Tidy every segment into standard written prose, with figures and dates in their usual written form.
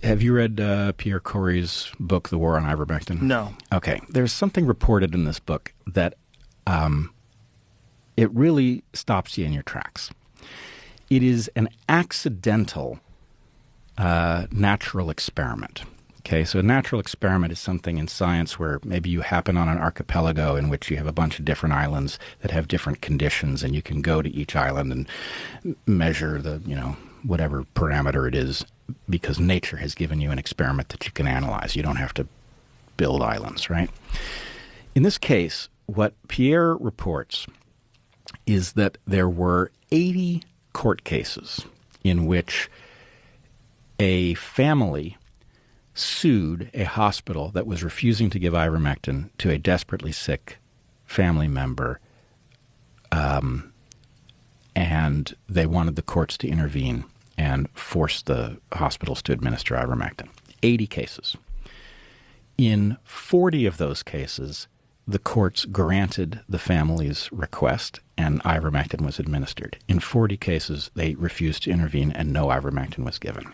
have you read Pierre Corey's book, The War on Ivermectin? No. Okay. There's something reported in this book that it really stops you in your tracks. It is an accidental natural experiment. Okay, so a natural experiment is something in science where maybe you happen on an archipelago in which you have a bunch of different islands that have different conditions, and you can go to each island and measure the, whatever parameter it is, because nature has given you an experiment that you can analyze. You don't have to build islands, right? In this case, what Pierre reports is that there were 80 court cases in which a family sued a hospital that was refusing to give ivermectin to a desperately sick family member, and they wanted the courts to intervene and force the hospitals to administer ivermectin. 80 cases. In 40 of those cases, the courts granted the family's request and ivermectin was administered. In 40 cases, they refused to intervene and no ivermectin was given.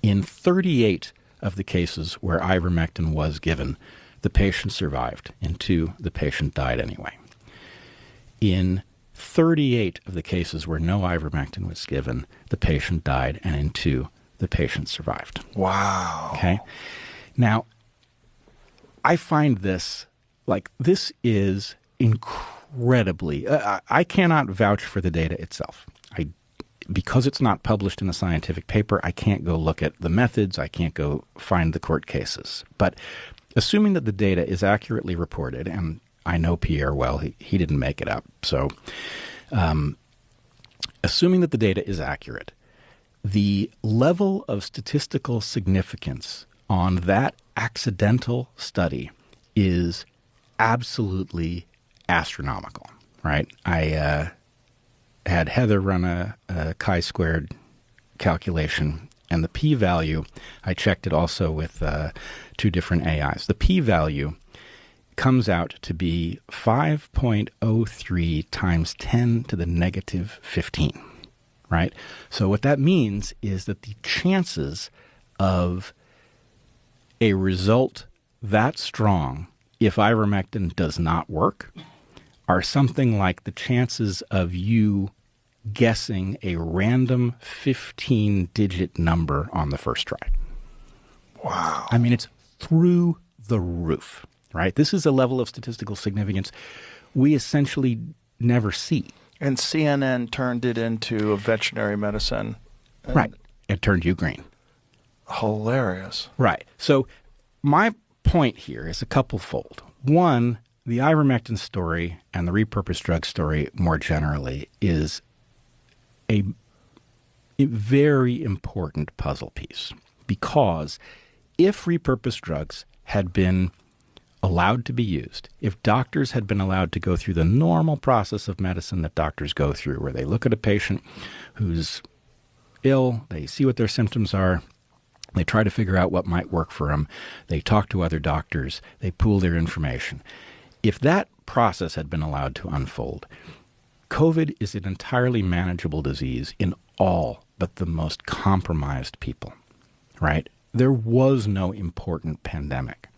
In 38 of the cases where ivermectin was given, the patient survived. In 2, the patient died anyway. In 38 of the cases where no ivermectin was given, the patient died, and in 2, the patient survived. Wow. Okay? Now, I find this is incredibly... I cannot vouch for the data itself. Because it's not published in a scientific paper, I can't go look at the methods. I can't go find the court cases. But assuming that the data is accurately reported, and I know Pierre well, he didn't make it up. So assuming that the data is accurate, the level of statistical significance on that accidental study is absolutely astronomical, right? I had Heather run a chi-squared calculation, and the p-value, I checked it also with 2 different AIs. The p-value comes out to be 5.03 times 10 to the negative 15, right? So what that means is that the chances of a result that strong, if ivermectin does not work, are something like the chances of you guessing a random 15-digit number on the first try. Wow. I mean, it's through the roof, right? This is a level of statistical significance we essentially never see. And CNN turned it into a veterinary medicine. Right. It turned you green. Hilarious. Right. So my point here is a couple-fold. One, the ivermectin story and the repurposed drug story more generally is a very important puzzle piece, because if repurposed drugs had been allowed to be used, if doctors had been allowed to go through the normal process of medicine that doctors go through, where they look at a patient who's ill, they see what their symptoms are, they try to figure out what might work for them, they talk to other doctors, they pool their information. If that process had been allowed to unfold, COVID is an entirely manageable disease in all but the most compromised people, right? There was no important pandemic.